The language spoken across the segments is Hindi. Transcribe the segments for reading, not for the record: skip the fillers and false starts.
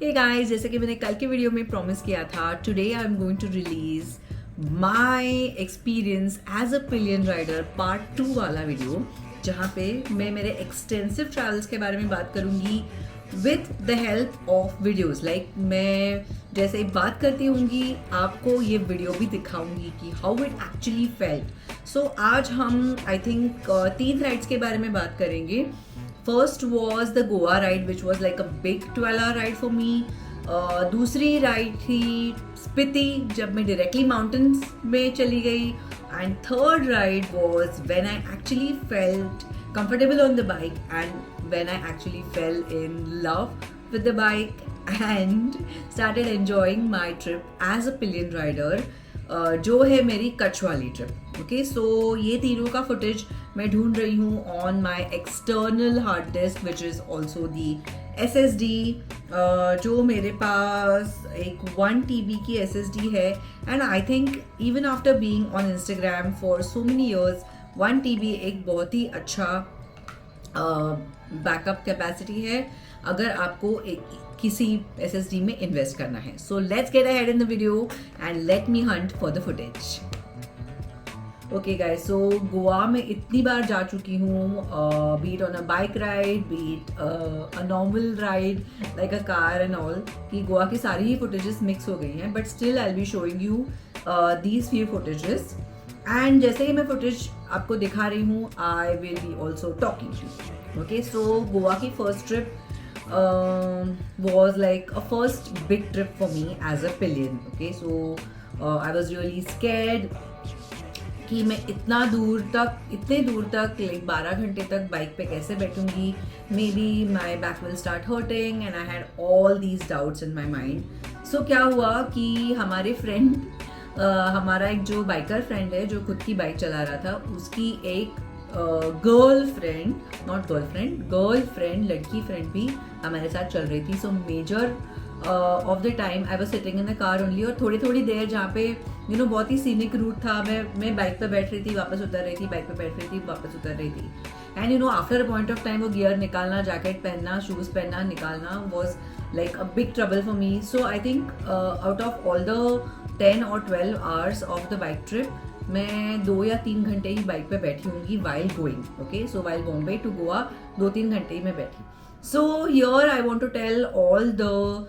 हे गाइस, जैसे कि मैंने कल के वीडियो में प्रॉमिस किया था, today I am going to release my experience as a pillion rider part 2 वाला वीडियो, जहाँ पे मैं मेरे एक्सटेंसिव ट्रैवल्स के बारे में बात करूँगी with the help of videos. Like मैं जैसे बात करती होंगी, आपको ये वीडियो भी दिखाऊंगी कि हाउ इट एक्चुअली फेल्ट। सो आज हम आई थिंक 3 राइड्स के बारे में बात करेंगे। First was the Goa ride which was like a big 12 ride for me. दूसरी राइड थी स्पीति, जब मैं डायरेक्टली माउंटेन्स में चली गई। And third ride was when I actually felt comfortable on the bike and when I actually fell in love with the bike and started enjoying my trip as a pillion rider, जो है मेरी कच्छ वाली ट्रिप। ओके, सो ये तीनों का फुटेज मैं ढूंढ रही हूँ on my external hard disk which is also the SSD, जो मेरे पास एक 1 TB की SSD है। And I think even after being on Instagram for so many years 1 TB एक बहुत ही अच्छा बैकअप कैपेसिटी है अगर आपको एक किसी SSD में इन्वेस्ट करना है। So let's get ahead in the video and let me hunt for the footage. Okay guys, so Goa में इतनी बार जा चुकी हूँ, be it on a bike ride, be it a normal ride like a car and all, कि गोवा की सारी ही फुटेजेस मिक्स हो गई हैं। But still I will be showing you these few footages. And जैसे ही मैं फुटेज आपको दिखा रही हूँ, I will be also talking. Okay, so Goa की first trip was like a first big trip for me as a pillion. Okay, so I was really scared कि मैं इतने दूर तक लाइक 12 घंटे तक बाइक पे कैसे बैठूंगी। Maybe my back will start hurting and I had all these doubts in my mind. So क्या हुआ कि हमारे फ्रेंड हमारा एक जो बाइकर फ्रेंड है जो खुद की बाइक चला रहा था, उसकी एक गर्लफ्रेंड लड़की फ्रेंड भी हमारे साथ चल रही थी। So measure of the time I was sitting in the car only. और थोड़ी देर जहाँ पे बहुत ही सीनिक रूट था, मैं बाइक पे बैठ रही थी, वापस उतर रही थी, बाइक पे बैठ रही थी, वापस उतर रही थी। And after a point of time वो गियर निकालना, जैकेट पहनना, शूज़ पहनना, निकालना was like a big trouble for me. So I think out of all the 10 or 12 hours of the bike trip, मैं 2 या 3 घंटे ही बाइक पे बैठी होंगी while going. Okay, so while Bombay to Goa 2-3 घंटे ही मैं बैठी। So here I want to tell all the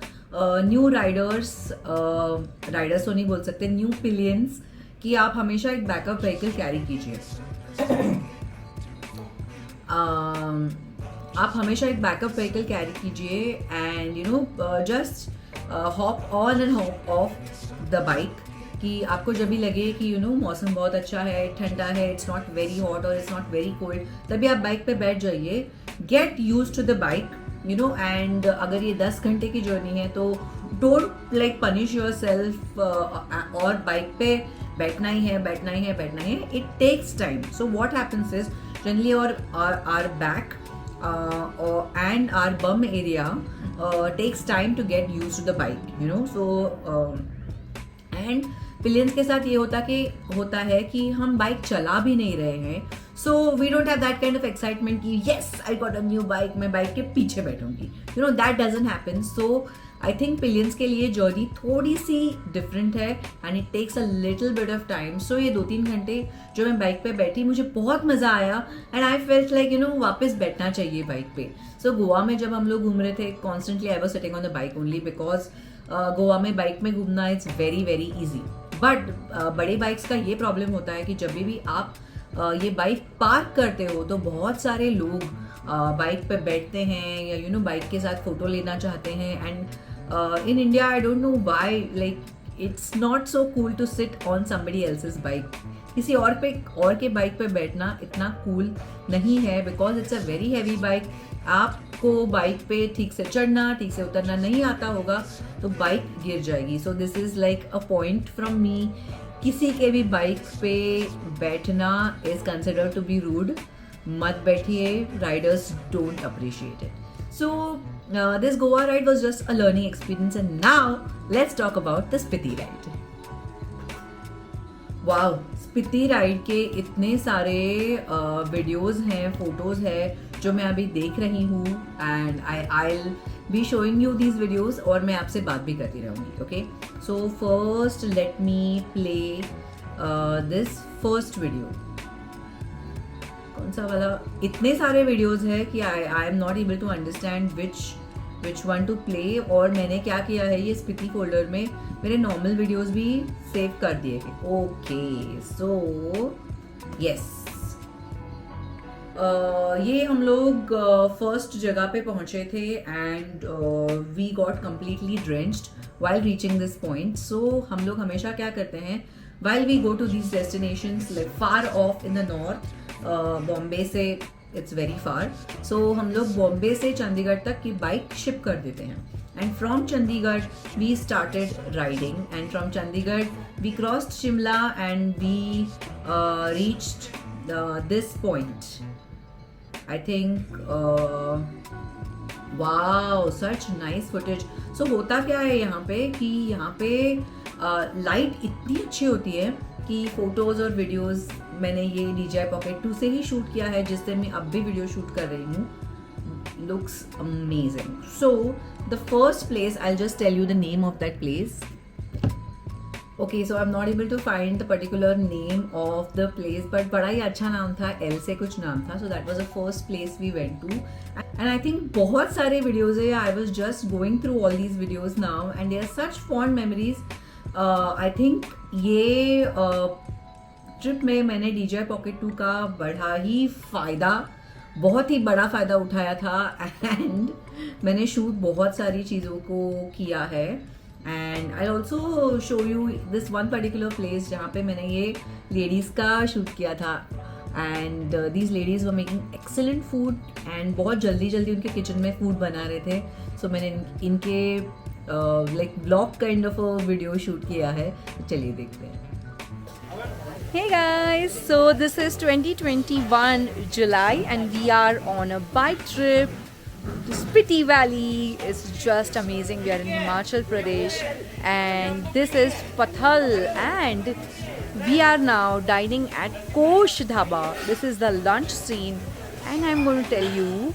new riders तो नहीं बोल सकते, न्यू पिलियंस, कि आप हमेशा एक बैकअप व्हीकल कैरी कीजिए। आप हमेशा एक बैकअप व्हीकल कैरी कीजिए and just hop on and hop off the bike, कि आपको जब भी लगे कि मौसम बहुत अच्छा है, ठंडा है, इट्स नॉट वेरी हॉट और इट्स नॉट वेरी कोल्ड, तभी आप बाइक पे बैठ जाइए। Get use to the bike and अगर ये 10 घंटे की जर्नी है तो don't like punish your self, और बाइक पे बैठना ही है। It takes time. So what happens is generally our back and our bum area takes time to get used to the bike, so and पिलियंस के साथ ये होता है कि हम बाइक चला भी नहीं रहे हैं, so we don't have that kind of excitement कि yes I got a new bike, मैं बाइक के पीछे बैठूंगी, that doesn't happen. So I think pillions के लिए जर्नी थोड़ी सी डिफरेंट है and it takes a little bit of time. So ये 2-3 घंटे जो मैं बाइक पे बैठी, मुझे बहुत मजा आया एंड आई फेल्ट लाइक वापस बैठना चाहिए बाइक पे। सो गोवा में जब हम लोग घूम रहे थे, constantly I was sitting on the bike only because Goa में बाइक में घूमना it's very very easy. But बड़े बाइक्स का ये प्रॉब्लम होता है कि जब भी आप ये बाइक पार्क करते हो तो बहुत सारे लोग बाइक पे बैठते हैं या बाइक के साथ फोटो लेना चाहते हैं। And in India I don't know why, like it's not so cool to sit on somebody else's bike. किसी और के बाइक पे बैठना इतना कूल नहीं है because it's a very heavy bike. आपको बाइक पे ठीक से चढ़ना, ठीक से उतरना नहीं आता होगा तो बाइक गिर जाएगी। So this is like a point from me, किसी के भी बाइक पे बैठना is considered to be rude. मत बैठिए, riders don't appreciate it. So this Goa ride was just a learning experience and now let's talk about the Spiti ride. Wow, Spiti ride के इतने सारे वीडियोस हैं, फोटोज है जो मैं अभी देख रही हूँ and I be showing you these videos और मैं आपसे बात भी करती रहूँगी. Okay, so first let me play this first video. कौन सा वाला? इतने सारे वीडियोज़ है कि I am not able to understand which one to play. और मैंने क्या किया है, ये स्पीति फोल्डर में मेरे नॉर्मल वीडियोज़ भी सेव कर दिए थे. ओके, सो यस, ये हम लोग फर्स्ट जगह पे पहुंचे थे and we got completely drenched while reaching this point. So हम लोग हमेशा क्या करते हैं, while we go to these destinations like far off in the north, Bombay से इट्स वेरी फार. सो हम लोग बॉम्बे से चंडीगढ़ तक की बाइक शिप कर देते हैं. And from Chandigarh we started riding and from Chandigarh we crossed Shimla and we reached this point. I think wow, such nice footage. So होता क्या है यहाँ पे कि यहाँ पे लाइट इतनी अच्छी होती है कि फोटोज़ और वीडियोस मैंने ये DJI Pocket 2 से ही शूट किया है, जिससे मैं अब भी वीडियो शूट कर रही हूँ. Looks amazing. So the first place, I'll just tell you the name of that place. Okay, so I'm not able to find the particular name of the place, but बड़ा ही अच्छा नाम था, L से कुछ नाम था. So that was the first place we went to. And I think बहुत सारे videos है. I was just going through all these videos now and they are such fond memories. I think ये ट्रिप में मैंने DJI Pocket 2 का बहुत ही बड़ा फ़ायदा उठाया था एंड मैंने शूट बहुत सारी चीज़ों को किया है. And I also show you this one particular place जहाँ पे मैंने ये लेडीज़ का शूट किया था. And these ladies were making excellent food and बहुत जल्दी उनके किचन में फूड बना रहे थे. सो मैंने इनके like blog kind of video shoot किया है. चलिए देखते हैं. Hey guys, so this is 2021 July and we are on a bike trip to Spiti Valley. It's just amazing. We are in Himachal Pradesh and this is Pathal and we are now dining at Kosh Dhaba. This is the lunch scene and I'm going to tell you,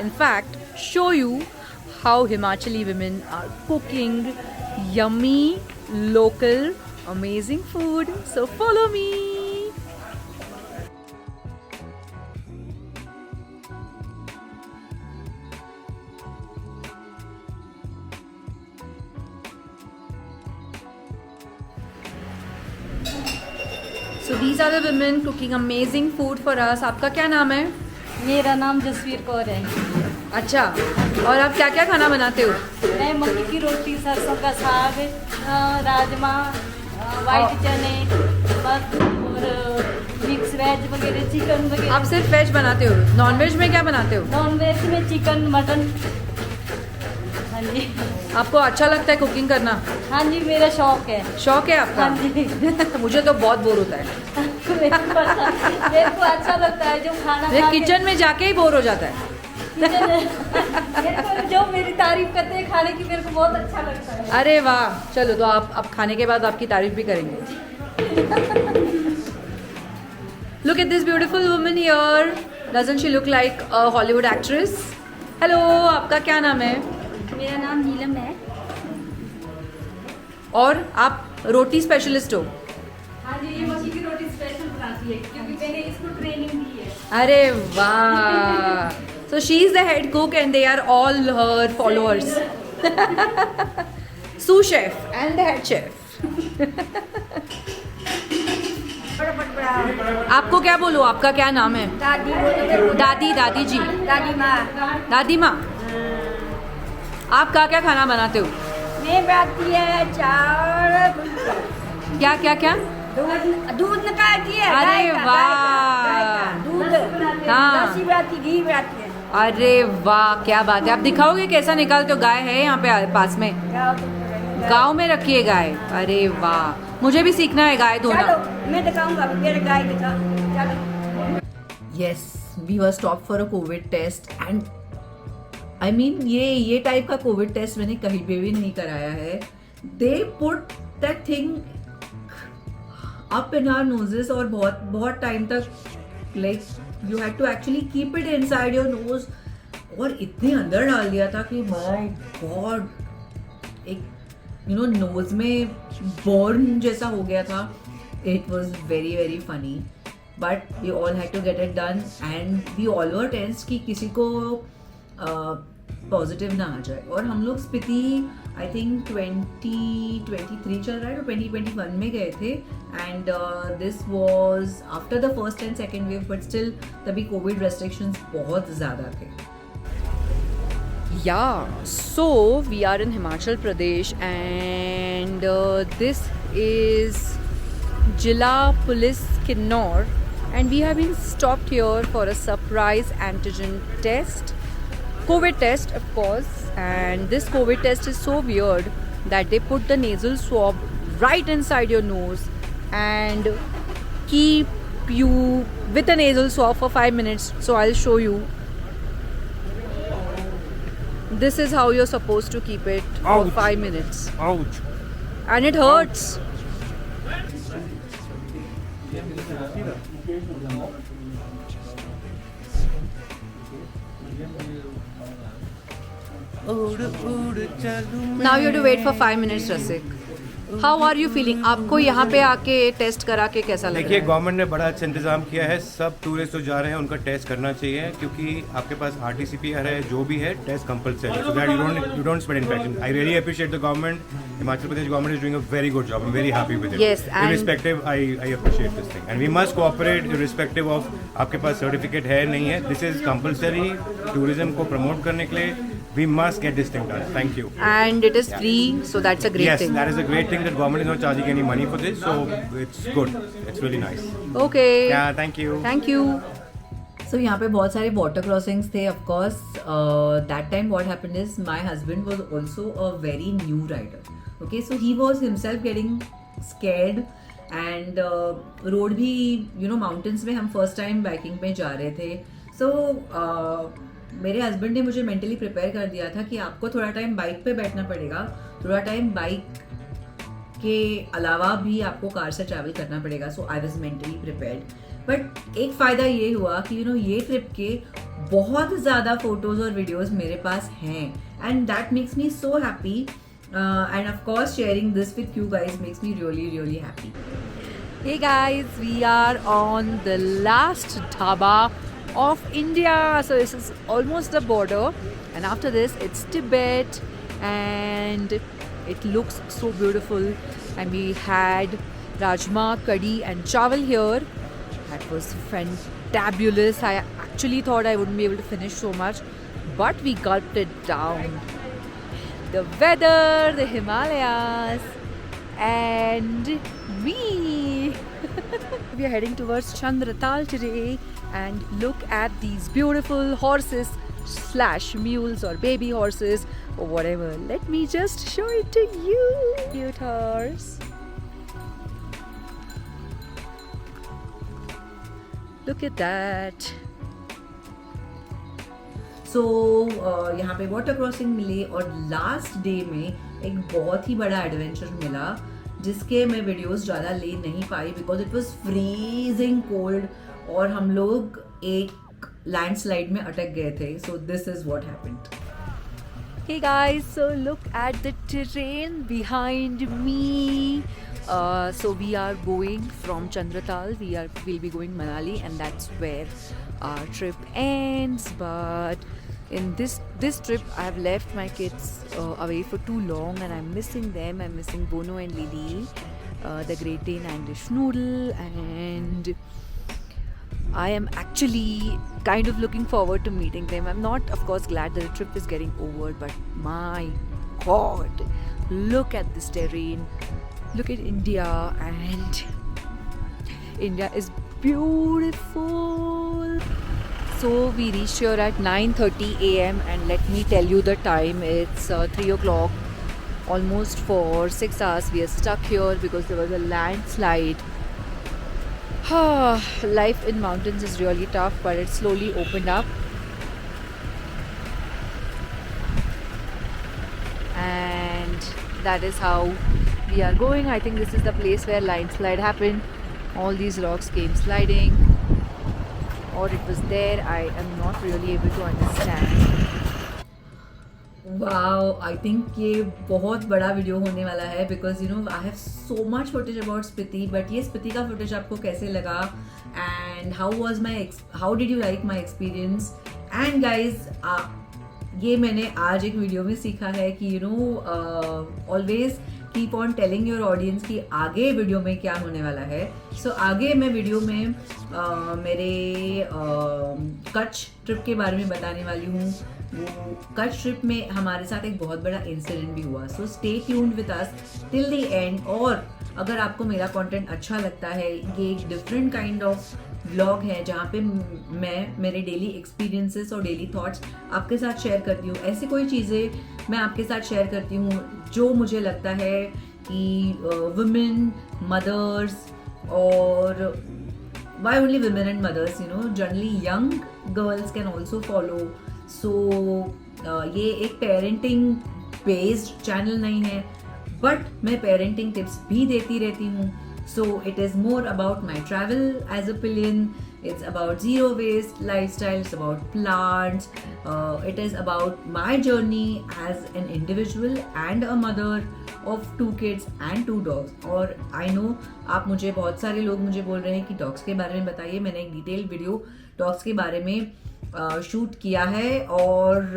in fact, show you how Himachali women are cooking yummy, local, amazing food. So follow me. So these are the women cooking amazing food for us. आपका क्या नाम है? मेरा नाम जसवीर कौर है. अच्छा, और आप क्या क्या खाना बनाते हो? मैं मक्की की रोटी, सरसों का साग, राजमा, वाइट चने बस और मिक्स वेज वगैरह, चिकन वगैरह. आप सिर्फ वेज बनाते हो? नॉन वेज में क्या बनाते हो? नॉन वेज में चिकन, मटन. हाँ जी. आपको अच्छा लगता है कुकिंग करना? हाँ जी, मेरा शौक है. शौक है आपका? हाँ जी. मुझे तो बहुत बोर होता है. मेरे को अच्छा लगता है जो खाना ये किचन में जाके ही बोर हो जाता है. मेरे को जो मेरी तारीफ करते हैं खाने की, मेरे को बहुत अच्छा लगता है. अरे वाह, चलो तो आप खाने के बाद आपकी तारीफ भी करेंगे. Look at this beautiful woman here. Doesn't she look like a Hollywood actress? Hello, आपका क्या नाम है? मेरा नाम नीलम है. और आप रोटी स्पेशलिस्ट हो? हाँ जी, ये मक्की की रोटी स्पेशल बनाती है क्योंकि मैंने इसको ट्रेनिंग दी है. अरे वाह. So she is the head cook and they are all her followers. Sous chef and the head chef. आपको क्या बोलूँ, आपका क्या नाम है? दादी. दादी जी. दादी माँ. आप क्या क्या खाना बनाते हो? मैं बनाती है चावल. क्या क्या क्या? दूध निकालती है. अरे वाह. दूध. हाँ. लस्सी बनाती, घी बनाती है. अरे वाह, क्या बात है. आप दिखाओगे कैसा निकालते हो? गाय है यहाँ पे पास में? गाँव में रखी है गाय. अरे वाह, मुझे भी सीखना है गाय धोना. मैं दिखाऊंगा, मेरे गाय दिखा. Yes, we were stopped for a COVID test and I mean ये टाइप का कोविड टेस्ट मैंने कहीं पे भी नहीं कराया है. They put that thing up in our noses और बहुत टाइम तक like you had to actually keep it inside your nose. और इतने अंदर डाल दिया था कि माय गॉड, एक नोज में बर्न जैसा हो गया था. It was very very funny, but we all had to get it done and we all were tensed कि किसी को पॉजिटिव ना आ जाए. और हम लोग स्पीति आई थिंक 2023 चल रहा है, तो 2021 में गए थे. And this was after the first and second wave, but still तभी कोविड रेस्ट्रिक्शंस बहुत ज़्यादा थे. Yeah, so we are in Himachal Pradesh, and this is Jila Police Kinnaur, and we have been stopped here for a surprise antigen test, COVID test of course. And this COVID test is so weird that they put the nasal swab right inside your nose and keep you with a nasal swab for 5 minutes. So I'll show you. This is how you're supposed to keep it for 5 minutes. Ouch. And it hurts. Now you have to wait for 5 minutes, Rasik. How are you feeling? आपको यहाँ पे आके टेस्ट करा के कैसा लग देखिए, रहा है? गवर्नमेंट ने बड़ा अच्छा इंतजाम किया है. सब टूरिस्ट जो जा रहे हैं उनका टेस्ट करना चाहिए, क्योंकि आपके पास RT-PCR है, जो भी है test compulsory, so that you don't spread infection. I really appreciate the government. Himachal Pradesh government is doing a very good job. I am very happy with it. Yes, and- irrespective, I appreciate this thing and we must cooperate irrespective of आपके पास सर्टिफिकेट है नहीं है. दिस इज कंपलसरी टूरिज्म को प्रमोट करने के लिए. We must get this thing done. Thank you. And it is free, so that's a great Yes, thing. that is a great thing that government is not charging any money for this, so it's good. It's really nice. Okay. Yeah, thank you. Thank you. So यहाँ पे बहुत सारे वाटर क्रॉसिंग्स थे. Of course that time what happened is my husband was also a very new rider. Okay, so he was himself getting scared and road भी माउंटेन्स में हम फर्स्ट टाइम बाइकिंग पे जा रहे थे. सो मेरे हस्बैंड ने मुझे मेंटली प्रिपेयर कर दिया था कि आपको थोड़ा टाइम बाइक पे बैठना पड़ेगा, थोड़ा टाइम बाइक के अलावा भी आपको कार से ट्रैवल करना पड़ेगा. So I was mentally prepared. But एक फ़ायदा ये हुआ कि ये ट्रिप के बहुत ज़्यादा फोटोज़ और वीडियोज़ मेरे पास हैं, and that makes me so happy. End of course sharing this with you guys makes me really really happy. Hey guys, we are on the last dhaba of India. So this is almost the border, and after this it's Tibet, and it looks so beautiful. And we had rajma, kadhi and chawal here. That was fantabulous. I actually thought I wouldn't be able to finish so much, but we gulped it down. The weather, the Himalayas, and me. We are heading towards Chandratal today, and look at these beautiful horses / mules or baby horses or whatever. Let me just show it to you. Cute horse. Look at that. सो यहाँ पे वाटर क्रॉसिंग मिले, और लास्ट डे में एक बहुत ही बड़ा एडवेंचर मिला जिसके मैं वीडियोस ज़्यादा ले नहीं पाई because it was freezing cold, और हम लोग एक लैंडस्लाइड में अटक गए थे. So this is what happened. Hey guys, so look at the terrain behind me. So we are going from Chandratal. We'll be going Manali, and that's where our trip ends. But in this trip, I've left my kids away for too long, and I'm missing them. I'm missing Bono and Lily, the Great Dane and the Schnoodle, and I am actually kind of looking forward to meeting them. I'm not, of course, glad that the trip is getting over, but my God, look at this terrain. Look at India, and India is beautiful. So we reached here at 9:30 a.m. and let me tell you the time. It's 3 o'clock. Almost for 6 hours we are stuck here because there was a landslide. Life in mountains is really tough, but it slowly opened up. And that is how we are going. I think this is the place where landslide happened. All these rocks came sliding, or it was there. I am not really able to understand. Wow, I think ये बहुत बड़ा वीडियो होने वाला है because you know I have so much footage about Spiti, but ये स्पीति का फुटेज आपको कैसे लगा and how did you like my experience. And guys ये मैंने आज एक वीडियो में सीखा है कि you know always keep on telling your audience कि आगे वीडियो में क्या होने वाला है। सो आगे मैं वीडियो में मेरे कच्छ ट्रिप के बारे में बताने वाली हूँ। वो कच्छ ट्रिप में हमारे साथ एक बहुत बड़ा इंसिडेंट भी हुआ। So stay tuned with us till the end. और अगर आपको मेरा कंटेंट अच्छा लगता है, ये एक डिफरेंट काइंड ऑफ व्लॉग है जहाँ पे मैं मेरे डेली एक्सपीरियंसेस और डेली थॉट्स आपके साथ शेयर करती हूँ। ऐसी कोई चीज़ें मैं आपके साथ शेयर करती हूँ जो मुझे लगता है कि वुमेन, मदर्स और why only women and mothers, you know generally young girls can also follow. So ये एक पेरेंटिंग बेस्ड चैनल नहीं है, बट मैं पेरेंटिंग टिप्स भी देती रहती हूँ। So it is more about my travel as a pillion. It's about zero waste lifestyle. It's about plants. It is about my journey as an individual and a mother of 2 kids and 2 dogs. और I know आप मुझे बहुत सारे लोग मुझे बोल रहे हैं कि डॉग्स के बारे में बताइए। मैंने एक डिटेल वीडियो डॉग्स के बारे में शूट किया है और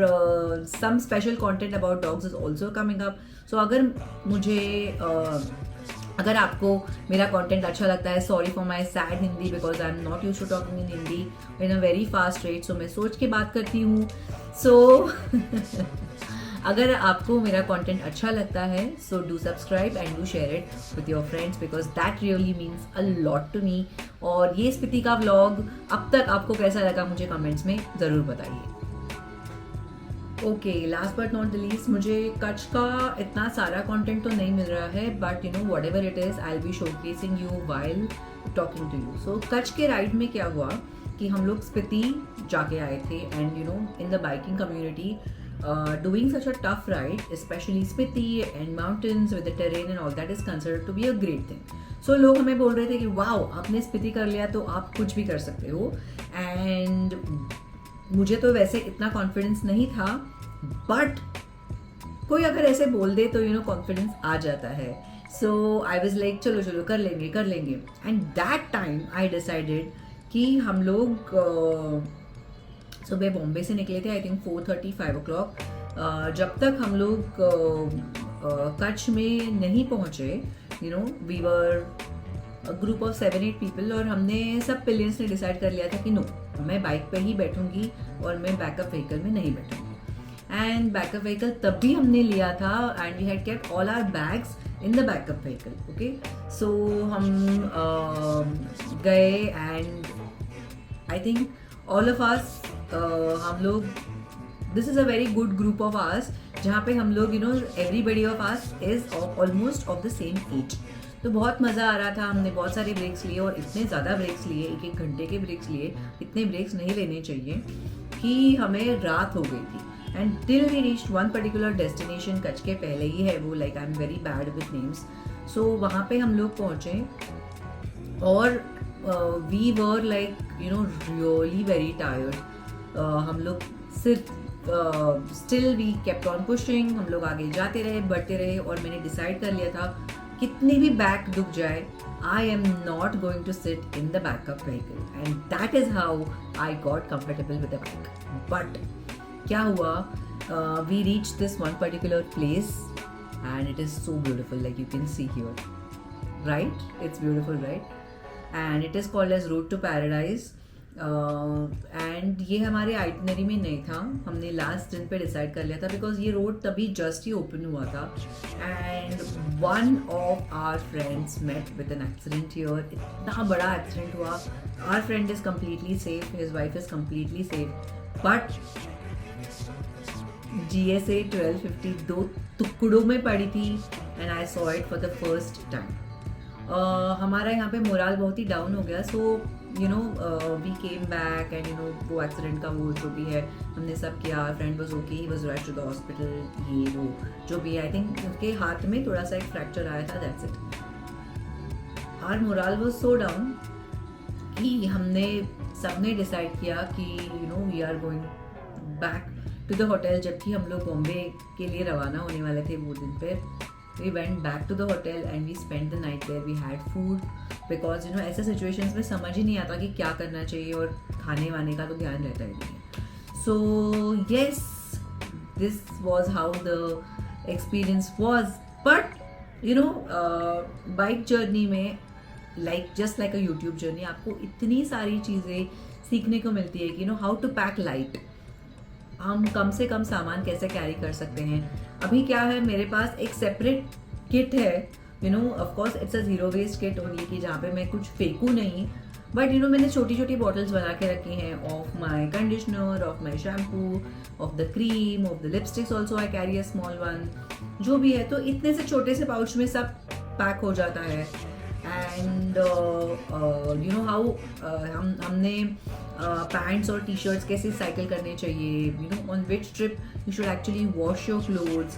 some special content about dogs is also coming up. So अगर आपको मेरा कंटेंट अच्छा लगता है, sorry for my sad Hindi because I am not used to talking in Hindi in a very fast rate. So मैं सोच के बात करती हूँ। सो अगर आपको मेरा कंटेंट अच्छा लगता है so do subscribe and do share it with your friends because that really means a lot to me. और ये स्पीति का व्लॉग अब तक आपको कैसा लगा मुझे कमेंट्स में ज़रूर बताइए। Okay, last but not the least, मुझे कच्छ का इतना सारा कंटेंट तो नहीं मिल रहा है, but you know what ever it is I will B showcasing you while talking to you. सो कच्छ के राइड में क्या हुआ कि हम लोग स्पीति जाके आए थे and you no in the biking community doing such a tough ride, especially Spiti and mountains with the terrain and all that is considered to be a great thing. So लोग हमें बोल रहे थे कि वाओ, आपने स्पीति कर लिया तो आप कुछ भी कर सकते हो। एंड मुझे तो वैसे इतना कॉन्फिडेंस नहीं था, बट कोई अगर ऐसे बोल दे तो यू नो कॉन्फिडेंस आ जाता है। सो आई वाज लाइक चलो चलो कर लेंगे। And that time I decided कि हम लोग सुबह बॉम्बे से निकले थे, आई थिंक 4:30 5 o'clock। जब तक हम लोग कच्छ में नहीं पहुँचे, you know we were group of 7-8 people और हमने सब पिलियंस ने डिसाइड कर लिया था कि नो, मैं बाइक पे ही बैठूंगी और मैं बैकअप व्हीकल में नहीं बैठूंगी। एंड बैकअप व्हीकल तब भी हमने लिया था and we had kept all our bags in the backup vehicle. Okay, so हम गए and I think all of us हम लोग, this is a very good group of ours जहाँ पे हम लोग you know everybody of us is almost of the same age. तो बहुत मज़ा आ रहा था। हमने बहुत सारे ब्रेक्स लिए और इतने ज़्यादा ब्रेक्स लिए, 1-1 घंटे के ब्रेक्स लिए। इतने ब्रेक्स नहीं लेने चाहिए कि हमें रात हो गई थी। And till we reached one particular destination, Kutch के पहले ही है वो, like I am very bad with names. So वहाँ पे हम लोग पहुँचे और we were like you know really very tired. हम लोग सिर्फ still we kept on pushing, हम लोग आगे जाते रहे, बढ़ते रहे और मैंने डिसाइड कर लिया था कितनी भी बैक दुख जाए, I am not going to sit in the backup vehicle and that is how I got comfortable with the bike. But क्या हुआ, we reach this one particular place and it is so beautiful, like you can see here, right? It's beautiful, right? And it is called as road to paradise. And ये हमारे आइटनरी में नहीं था, हमने लास्ट दिन पे डिसाइड कर लिया था बिकॉज ये रोड तभी जस्ट ही ओपन हुआ था। And one of our friends met with an accident here. इतना बड़ा एक्सीडेंट हुआ, our friend is completely safe, his wife is completely safe, but GSA 1250 2 टुकड़ों में पड़ी थी and I saw it for the first time. हमारा यहाँ पे मोरल बहुत ही डाउन हो गया। So you know we came back and you know वो एक्सीडेंट का वो जो भी है हमने सब किया। Friend was okay, he was rushed to the hospital, ये वो जो भी, आई थिंक उसके हाथ में थोड़ा सा एक फ्रैक्चर आया था, that's it. Our moral was so down कि हमने सबने डिसाइड किया कि you know we are going back to the hotel, जबकि हम लोग बॉम्बे के लिए रवाना होने वाले थे वो दिन पे. We went back to the hotel and we spent the night there. We had food because you know ऐसे situations में समझ ही नहीं आता कि क्या करना चाहिए और खाने वाने का तो ध्यान रहता ही नहीं है. So yes, this was how the experience was. But you know bike journey में just like a YouTube journey आपको इतनी सारी चीज़ें सीखने को मिलती है कि you know how to pack light. हम कम से कम सामान कैसे कैरी कर सकते हैं. अभी क्या है, मेरे पास एक सेपरेट किट है, you know of course it's a zero waste kit only, कि जहाँ पे मैं कुछ फेंकूँ नहीं, बट यू नो मैंने छोटी छोटी बॉटल्स बना के रखी हैं of my conditioner, of my shampoo, of the cream, of the lipsticks also I carry a small one. जो भी है, तो इतने से छोटे से पाउच में सब पैक हो जाता है. एंड यू नो हाउ हमने पैंट्स और टी शर्ट्स कैसे साइकिल करने चाहिए, you know on which trip you should actually wash your clothes,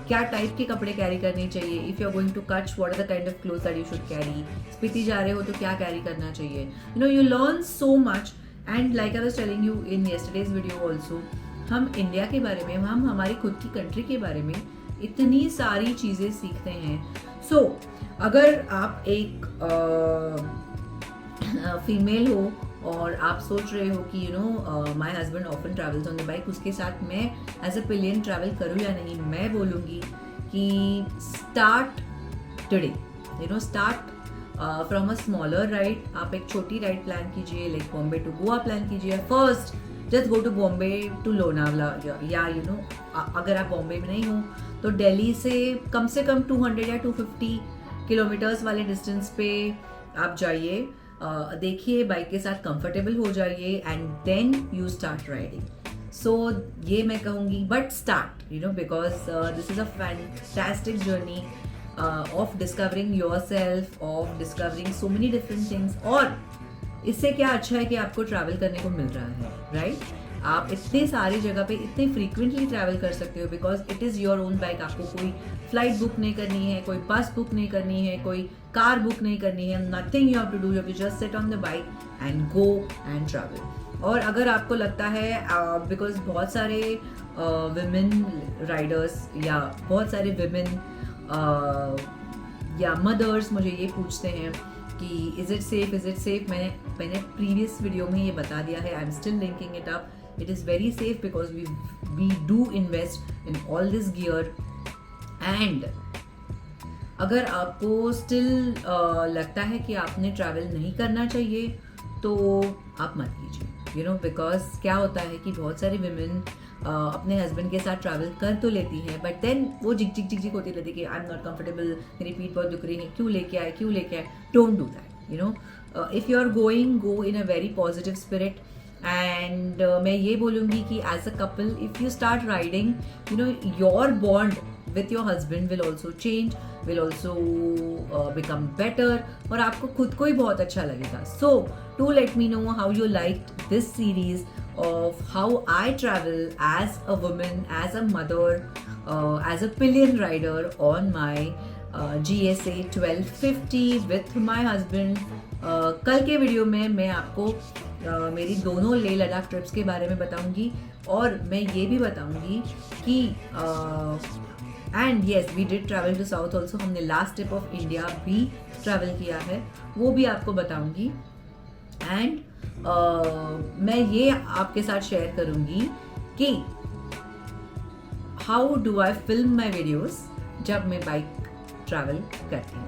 क्या टाइप के कपड़े कैरी करने चाहिए. If you are going to Kutch, what are the kind of clothes that you should carry. Spiti जा रहे हो तो क्या कैरी करना चाहिए. You know you learn so much. And like I was telling you in yesterday's video also, हम इंडिया के बारे में, हम हमारी खुद की कंट्री के बारे में इतनी सारी चीज़ें सीखते हैं. सो अगर आप एक फीमेल हो और आप सोच रहे हो कि you know my husband often travels on the bike, उसके साथ मैं एज अ पिलियन ट्रैवल करूँ या नहीं, मैं बोलूँगी कि start today. You know start from a smaller ride. आप एक छोटी राइड प्लान कीजिए, like Bombay to Goa plan कीजिए. First just go to Bombay to Lonavala, या यू नो अगर आप बॉम्बे में नहीं हो तो दिल्ली से कम 200 या 250 किलोमीटर्स वाले डिस्टेंस पे आप जाइए, देखिए, बाइक के साथ कंफर्टेबल हो जाइए, and then you start riding. So ये मैं कहूँगी, but start, you know, because this is a fantastic journey of discovering your self, of discovering so many different things. और इससे क्या अच्छा है कि आपको ट्रैवल करने को मिल रहा है, राइट? आप इतने सारी जगह पे इतने फ्रीक्वेंटली ट्रैवल कर सकते हो because it is your own bike. आपको कोई फ्लाइट बुक नहीं करनी है, कोई बस बुक नहीं करनी है, कोई कार बुक नहीं करनी है. Nothing you have to do, you have to just sit on the bike and go and travel. और अगर आपको लगता है, बिकॉज बहुत सारे विमेन राइडर्स या बहुत सारे विमेन या मदर्स मुझे ये पूछते हैं कि इज़ इट सेफ. मैंने प्रीवियस वीडियो में ये बता दिया है. I am still linking it up. It is very safe because we do invest in all this gear. And अगर आपको स्टिल लगता है कि आपने ट्रैवल नहीं करना चाहिए तो आप मत कीजिए, यू नो, बिकॉज क्या होता है कि बहुत सारी विमेन अपने हस्बैंड के साथ ट्रैवल कर तो लेती हैं, बट देन वो झिक होती रहती है कि आई एम नॉट कंफर्टेबल, मेरी पीठ बहुत दुख रही है, क्यों लेके आए. Don't do that, you know. If you are going, go in a very positive spirit. And मैं ये बोलूँगी कि as a couple, if you start riding, you know, your bond with your husband will also change, will also become better, और आपको खुद को ही बहुत अच्छा लगेगा. So do let me know how you liked this series of how I travel as a woman, as a mother, as a pillion rider on my GSA 1250 with my husband. कल के वीडियो में मैं आपको मेरी दोनों लेह लद्दाख ट्रिप्स के बारे में बताऊंगी, और मैं ये भी बताऊंगी कि and yes we did travel to south also. हमने लास्ट टिप ऑफ इंडिया भी ट्रैवल किया है, वो भी आपको बताऊंगी. एंड मैं ये आपके साथ शेयर करूंगी कि how do I film my videos जब मैं बाइक ट्रैवल करती हूँ.